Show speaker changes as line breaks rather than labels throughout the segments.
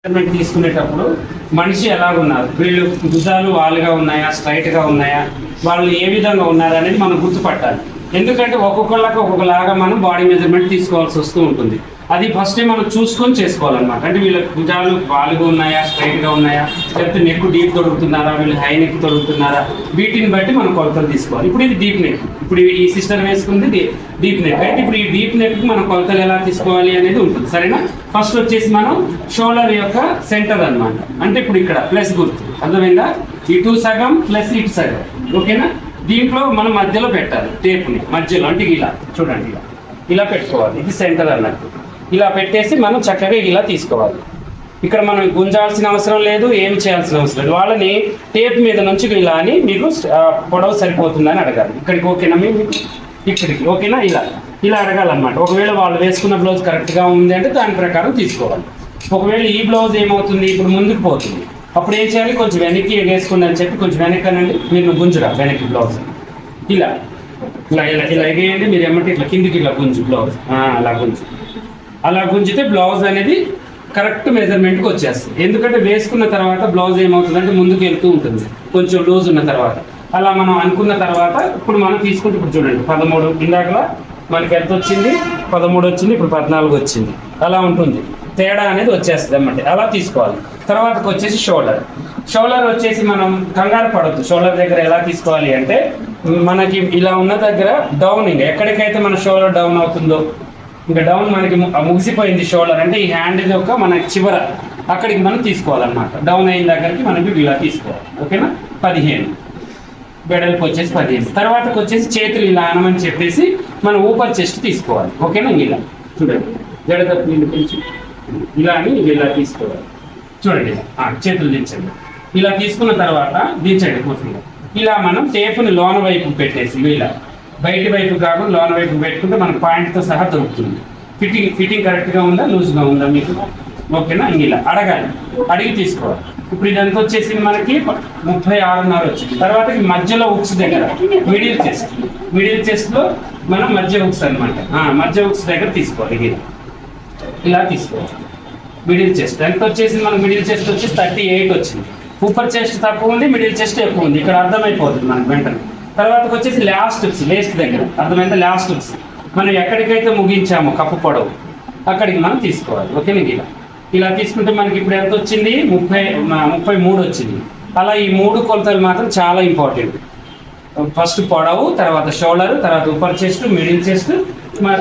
Measurement తీసుకునేటప్పుడు మనిషి ఎలాగున్నారు, వీళ్ళు భుజాలు వాలుగా ఉన్నాయా, స్ట్రైట్గా ఉన్నాయా, వాళ్ళు ఏ విధంగా ఉన్నారు అనేది మనం గుర్తుపట్టాలి. ఎందుకంటే ఒక్కొక్కళ్ళకి ఒక్కొక్కలాగా మనం బాడీ మెజర్మెంట్ తీసుకోవాల్సి వస్తూ ఉంటుంది. అది ఫస్ట్ మనం చూసుకొని చేసుకోవాలన్నమాట. అంటే వీళ్ళ భుజాలు వాలుగా ఉన్నాయా, స్ట్రైట్గా ఉన్నాయా, లేకపోతే నెక్ డీప్ తొడుగుతున్నారా, వీళ్ళు హై నెక్ తొడుగుతున్నారా, వీటిని బట్టి మనం కొలతలు తీసుకోవాలి. ఇప్పుడు ఇది డీప్ నెక్, ఇప్పుడు ఈ సిస్టర్ వేసుకుంది డీప్ నెక్. అయితే ఇప్పుడు ఈ డీప్ నెక్కి మనం కొలతలు ఎలా తీసుకోవాలి అనేది ఉంటుంది, సరేనా. ఫస్ట్ వచ్చేసి మనం షోల్డర్ యొక్క సెంటర్ అనమాట. అంటే ఇప్పుడు ఇక్కడ ప్లస్ గుర్తు అర్థమైందా, ఇటు సగం ప్లస్ ఇటు సగం, ఓకేనా. దీంట్లో మనం మధ్యలో పెట్టాలి టేప్ని, మధ్యలో అంటే ఇలా చూడండి, ఇలా పెట్టుకోవాలి. ఇది సెంటర్ అన్నట్టు. ఇలా పెట్టేసి మనం చక్కగా ఇలా తీసుకోవాలి. ఇక్కడ మనం గుంజాల్సిన అవసరం లేదు, ఏమి చేయాల్సిన అవసరం లేదు. వాళ్ళని టేప్ మీద నుంచి ఇలా అని మీకు పొడవు సరిపోతుందని అడగాలి. ఇక్కడికి ఓకేనా, మీకు ఇక్కడికి ఓకేనా, ఇలా అడగాలన్నమాట. ఒకవేళ వాళ్ళు వేసుకున్న బ్లౌజ్ కరెక్ట్గా ఉంది అంటే దాని ప్రకారం తీసుకోవాలి. ఒకవేళ ఈ బ్లౌజ్ ఏమవుతుంది, ఇప్పుడు ముందుకు పోతుంది, అప్పుడు ఏం చేయాలి, కొంచెం వెనక్కి వేసుకుంది అని చెప్పి కొంచెం వెనక్కి అనండి. మీరు గుంజురా వెనక్కి బ్లౌజ్ ఇలా ఇలా ఇలా ఇలా ఎగేయండి. మీరు ఏమంటే ఇట్లా కిందికి ఇలా గుంజు బ్లౌజ్, అలా గుంజితే బ్లౌజ్ అనేది కరెక్ట్ మెజర్మెంట్కి వచ్చేస్తుంది. ఎందుకంటే వేసుకున్న తర్వాత బ్లౌజ్ ఏమవుతుందంటే ముందుకు వెళ్తూ ఉంటుంది కొంచెం లూజ్ ఉన్న తర్వాత. అలా మనం అనుకున్న తర్వాత ఇప్పుడు మనం తీసుకుంటే ఇప్పుడు చూడండి 13, ఇందాకలా మనకి ఎంత వచ్చింది 13 వచ్చింది, ఇప్పుడు 14 వచ్చింది. అలా ఉంటుంది, తేడా అనేది వచ్చేస్తుంది అన్నమాట. అలా తీసుకోవాలి. తర్వాతకు వచ్చేసి షోల్డర్ వచ్చేసి మనం కంగారు పడద్దు. షోల్డర్ దగ్గర ఎలా తీసుకోవాలి అంటే మనకి ఇలా ఉన్న దగ్గర డౌన్, ఇంకా ఎక్కడికైతే మన షోల్డర్ డౌన్ అవుతుందో, ఇంకా డౌన్ మనకి ముగిసిపోయింది షోల్డర్ అంటే ఈ హ్యాండ్ యొక్క మన చివర అక్కడికి మనం తీసుకోవాలన్నమాట. డౌన్ అయిన దగ్గరికి మనకి ఇలా తీసుకోవాలి, ఓకేనా. 15 బెడల్కి వచ్చేసి 15. తర్వాతకు వచ్చేసి చేతులు ఇలా అనమని చెప్పేసి మనం ఊపర్ చెస్ట్ తీసుకోవాలి, ఓకేనా. ఇలా చూడండి, జడ తప్పి కొంచెం ఇలా అని ఇలా తీసుకోవాలి. చూడండి, చేతులు దించండి. ఇలా తీసుకున్న తర్వాత దించండి పూర్తిగా. ఇలా మనం టేపుని లోన వైపు పెట్టేసి ఇలా బయటి వైపు కాకుండా లోన వైపు పెట్టుకుంటే మనకు పాయింట్తో సహా దొరుకుతుంది. ఫిట్టింగ్ కరెక్ట్గా ఉందా, లూజ్గా ఉందా మీకు, ఓకేనా. ఇలా అడగాలి, అడిగి తీసుకోవాలి. ఇప్పుడు ఇదంతా వచ్చేసి మనకి 36.5 వచ్చింది. తర్వాత మధ్యలో ఉక్స్ దగ్గర మిడిల్ చెస్ట్లో మనం మధ్య ఉక్స్ అనమాట. మధ్య ఉక్స్ దగ్గర తీసుకోవాలి, ఇలా తీసుకోవాలి. మిడిల్ చెస్ట్ ఎంత వచ్చేసింది మనకు, మిడిల్ చెస్ట్ వచ్చేసి 38 వచ్చింది. ఊపర్ చెస్ట్ తక్కువ ఉంది, మిడిల్ చెస్ట్ ఎక్కువ ఉంది, ఇక్కడ అర్థమైపోతుంది మనకు వెంటనే. తర్వాతకు వచ్చేసి లాస్ట్ ఉక్స్, వేస్ట్ దగ్గర అర్థమైందా, లాస్ట్ ఉక్స్ మనం ఎక్కడికైతే ముగించామో కప్పు పొడవు అక్కడికి మనం తీసుకోవాలి, ఓకేనా. ఇలా తీసుకుంటే మనకి ఇప్పుడు ఎంత వచ్చింది, 33 వచ్చింది. అలా ఈ 3 కొలతలు మాత్రం చాలా ఇంపార్టెంట్. ఫస్ట్ పొడవు, తర్వాత షోల్డర్, తర్వాత ఊపర్ చెస్ట్, మిడిల్ చెస్ట్,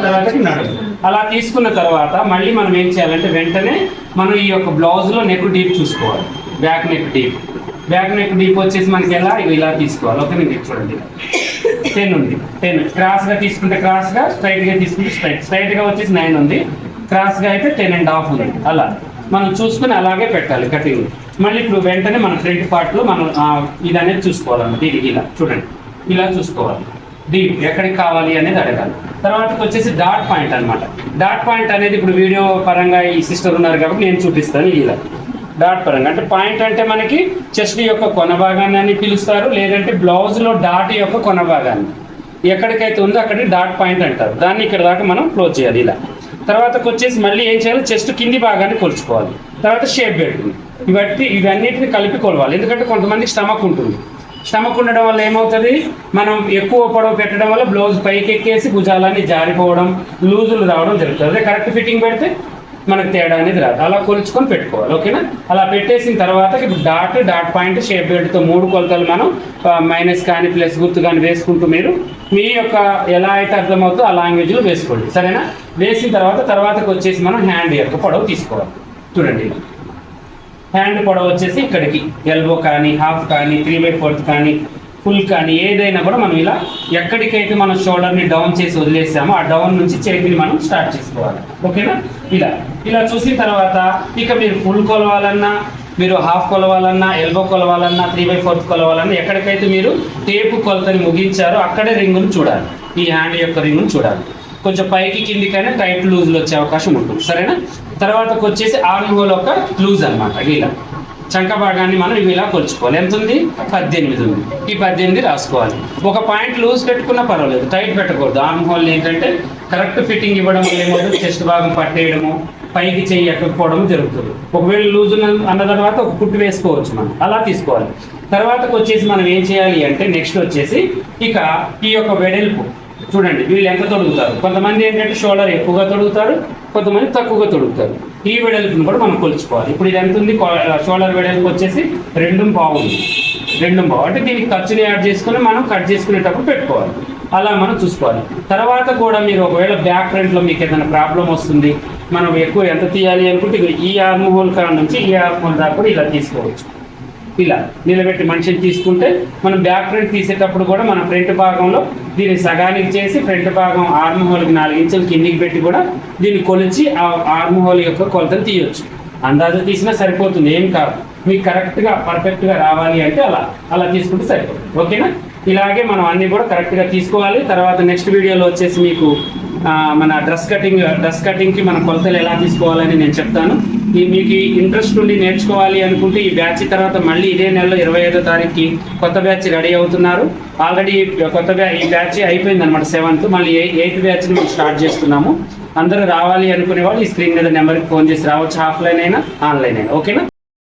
తర్వాతకి నడుము. అలా తీసుకున్న తర్వాత మళ్ళీ మనం ఏం చేయాలంటే వెంటనే మనం ఈ యొక్క బ్లౌజ్లో నెక్ డీప్ చూసుకోవాలి. బ్యాక్ నెక్ డీప్ వచ్చేసి మనకి ఇలా తీసుకోవాలి, ఓకే. మీకు చూడండి 10 ఉంది, 10 క్రాస్గా తీసుకుంటే క్రాస్గా, స్ట్రైట్గా తీసుకుంటే స్ట్రైట్గా వచ్చేసి 9 ఉంది, క్రాస్గా అయితే 10.5 ఉంది. అలా మనం చూసుకుని అలాగే పెట్టాలి కటింగ్. మళ్ళీ ఇప్పుడు వెంటనే మన ఫ్రంట్ పార్ట్లో మనం ఇది అనేది చూసుకోవాలన్నమాట. ఇది ఇలా చూడండి, ఇలా చూసుకోవాలి. డీప్ ఎక్కడికి కావాలి అనేది అడగాలి. తర్వాతకి వచ్చేసి డాట్ పాయింట్ అనమాట. డాట్ పాయింట్ అనేది ఇప్పుడు వీడియో పరంగా ఈ సిస్టర్ ఉన్నారు కాబట్టి నేను చూపిస్తాను. ఇలా డాట్ పరంగా అంటే పాయింట్ అంటే మనకి చెస్ట్ యొక్క కొన భాగాన్ని అని పిలుస్తారు, లేదంటే బ్లౌజ్లో డాట్ యొక్క కొన భాగాన్ని ఎక్కడికైతే ఉందో అక్కడికి డాట్ పాయింట్ అంటారు. దాన్ని ఇక్కడ దాకా మనం క్లోజ్ చేయాలి ఇలా. తర్వాతకు వచ్చేసి మళ్ళీ ఏం చేయాలి, చెస్ట్ కింది భాగాన్ని కొలుచుకోవాలి. తర్వాత షేప్ బెల్ట్, ఇవన్నిటిని కలిపి కొలవాలి. ఎందుకంటే కొంతమందికి స్టమక్ ఉంటుంది. స్టమక్ ఉండడం వల్ల ఏమవుతుంది, మనం ఎక్కువ పొడవు పెట్టడం వల్ల బ్లౌజ్ పైకి ఎక్కేసి భుజాలన్నీ జారిపోవడం, లూజులు రావడం జరుగుతుంది. అదే కరెక్ట్ ఫిట్టింగ్ పెడితే మనకు తేడా అనేది రాదు. అలా కొలుచుకొని పెట్టుకోవాలి, ఓకేనా. అలా పెట్టేసిన తర్వాత ఇప్పుడు డాట్ పాయింట్, షేప్ బెల్ట్తో 3 కొలతలు మనం మైనస్ కానీ ప్లస్ గుర్తు కానీ వేసుకుంటూ మీరు మీ యొక్క ఎలా అయితే అర్థమవుతుందో ఆ లాంగ్వేజ్లో వేసుకోండి, సరేనా. వేసిన తర్వాతకు వచ్చేసి మనం హ్యాండ్ యొక్క పొడవు తీసుకోవాలి. చూడండి, హ్యాండ్ పొడవు వచ్చేసి ఇక్కడికి ఎల్బో కానీ, హాఫ్ కానీ, 3/4 కానీ, ఫుల్ కానీ ఏదైనా కూడా మనం ఇలా ఎక్కడికైతే మనం షోల్డర్ని డౌన్ చేసి వదిలేసామో ఆ డౌన్ నుంచి చేతిని మనం స్టార్ట్ చేసుకోవాలి, ఓకేనా. ఇలా చూసిన తర్వాత ఇక మీరు ఫుల్ కొలవాలన్నా, మీరు హాఫ్ కొలవాలన్నా, ఎల్బో కొలవాలన్నా, 3/4 కొలవాలన్నా, ఎక్కడికైతే మీరు టేపు కొలతని ముగించారో అక్కడే రింగును చూడాలి. ఈ హ్యాండ్ యొక్క రింగును చూడాలి. కొంచెం పైకి కిందికైనా టైట్ లూజ్లో వచ్చే అవకాశం ఉంటుంది, సరేనా. తర్వాతకు వచ్చేసి ఆర్మ్ హోల్ ఒక లూజ్ అనమాట. ఇలా చంక భాగాన్ని మనం ఇలా కొలుచుకోవాలి. ఎంత ఉంది, 18 ఉంది. ఈ 18 రాసుకోవాలి. ఒక పాయింట్ లూజ్ పెట్టుకున్నా పర్వాలేదు, టైట్ పెట్టకూడదు. ఆర్మ్ హోల్ ఏంటంటే కరెక్ట్ ఫిట్టింగ్ ఇవ్వడం వల్ల ఏమవుతుంది, చెస్ట్ భాగం పట్టేయడము, పైకి చెయ్యి ఎక్కకపోవడం జరుగుతుంది. ఒకవేళ లూజ్ అన్న తర్వాత ఒక కుట్టు వేసుకోవచ్చు మనం, అలా తీసుకోవాలి. తర్వాతకు వచ్చేసి మనం ఏం చేయాలి అంటే నెక్స్ట్ వచ్చేసి ఇక ఈ యొక్క వెడల్పు చూడండి, వీళ్ళు ఎంత తొడుగుతారు. కొంతమంది ఏంటంటే షోల్డర్ ఎక్కువగా తొడుగుతారు, కొంతమంది తక్కువగా తొడుగుతారు. ఈ వెడల్పును కూడా మనం కొలుచుకోవాలి. ఇప్పుడు ఇది ఎంత ఉంది, షోల్డర్ వెడల్పు వచ్చేసి 2.5 ఉంది. 2.5 అంటే దీనికి ఖర్చుని యాడ్ చేసుకుని మనం కట్ చేసుకునేటప్పుడు పెట్టుకోవాలి. అలా మనం చూసుకోవాలి. తర్వాత కూడా మీరు ఒకవేళ బ్యాక్ ఫ్రంట్లో మీకు ఏదైనా ప్రాబ్లం వస్తుంది, మనం ఎక్కువ ఎంత తీయాలి అనుకుంటే ఈ ఆర్మ్ హోల్ కాడ నుంచి ఈ ఆర్మ్ హోల్ దాకా కూడా ఇలా తీసుకోవచ్చు. ఇలా నిలబెట్టి మనిషిని తీసుకుంటే మనం బ్యాక్ ఫ్రంట్ తీసేటప్పుడు కూడా మన ఫ్రంట్ భాగంలో దీన్ని సగానికి చేసి ఫ్రంట్ భాగం ఆర్మ్ హోల్కి 4 ఇంచులు కిందికి పెట్టి కూడా దీన్ని కొలిచి ఆ ఆర్మ్ హోల్ యొక్క కొలతలు తీయొచ్చు. అందాజు తీసినా సరిపోతుంది, ఏం కాదు. మీకు కరెక్ట్గా పర్ఫెక్ట్గా రావాలి అంటే అలా తీసుకుంటే సరిపోతుంది. ఓకేనా? ఇలాగే మనం అన్నీ కూడా కరెక్ట్గా తీసుకోవాలి. తర్వాత నెక్స్ట్ వీడియోలో వచ్చేసి మీకు మన డ్రెస్ కటింగ్కి మన కొలతలు ఎలా తీసుకోవాలని నేను చెప్తాను. మీకు ఇంట్రెస్ట్ ఉండి నేర్చుకోవాలి అనుకుంటే ఈ బ్యాచ్ తర్వాత మళ్ళీ ఇదే నెలలో 25వ తారీఖుకి కొత్త బ్యాచ్ రెడీ అవుతున్నారు. ఆల్రెడీ ఈ బ్యాచ్ అయిపోయింది అనమాట 7th, మళ్ళీ 8th బ్యాచ్ని మనం స్టార్ట్ చేస్తున్నాము. అందరూ రావాలి అనుకునే వాళ్ళు ఈ స్క్రీన్ మీద నెంబర్కి ఫోన్ చేసి రావచ్చు, ఆఫ్లైన్ అయినా ఆన్లైన్ అయినా. ఓకేనా?